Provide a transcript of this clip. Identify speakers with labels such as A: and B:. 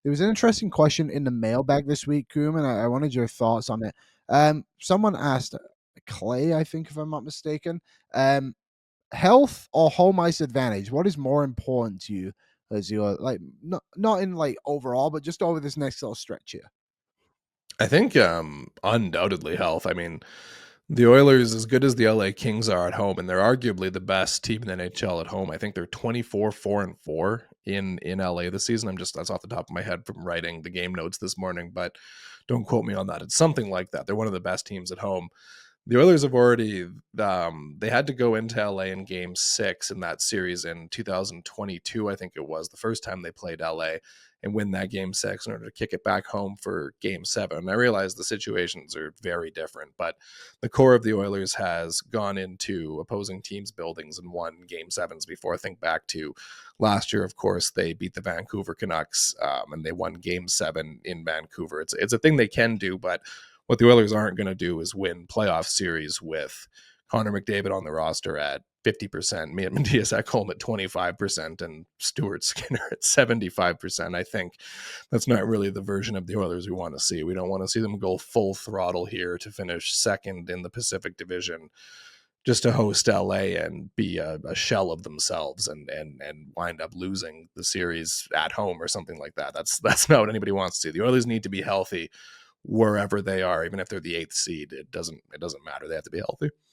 A: There was an interesting question in the mailbag this week, Koom, and I wanted your thoughts on it. Someone asked, Clay, I think, if I'm not mistaken, um, health or home ice advantage? What is more important to you as you're like not in like overall, but just over this next little stretch here?
B: I think undoubtedly health. I mean, the Oilers, as good as the LA Kings are at home, and they're arguably the best team in the NHL at home. I think they're 24-4-4 in LA this season. That's off the top of my head from writing the game notes this morning, but don't quote me on that. It's something like that. They're one of the best teams at home. The Oilers have already they had to go into LA in game 6 in that series in 2022, I think it was, the first time they played LA, and win that game 6 in order to kick it back home for game 7. And I realize the situations are very different, but the core of the Oilers has gone into opposing teams' buildings and won game 7s before. I think back to last year, of course, they beat the Vancouver Canucks, and they won game 7 in Vancouver. It's a thing they can do, but what the Oilers aren't going to do is win playoff series with Connor McDavid on the roster at 50%, Mattias Ekholm at 25%, and Stuart Skinner at 75%. I think that's not really the version of the Oilers we want to see. We don't want to see them go full throttle here to finish second in the Pacific Division just to host LA and be a shell of themselves and wind up losing the series at home or something like that. That's not what anybody wants to see. The Oilers need to be healthy wherever they are, even if they're the 8th seed. It doesn't matter. They have to be healthy.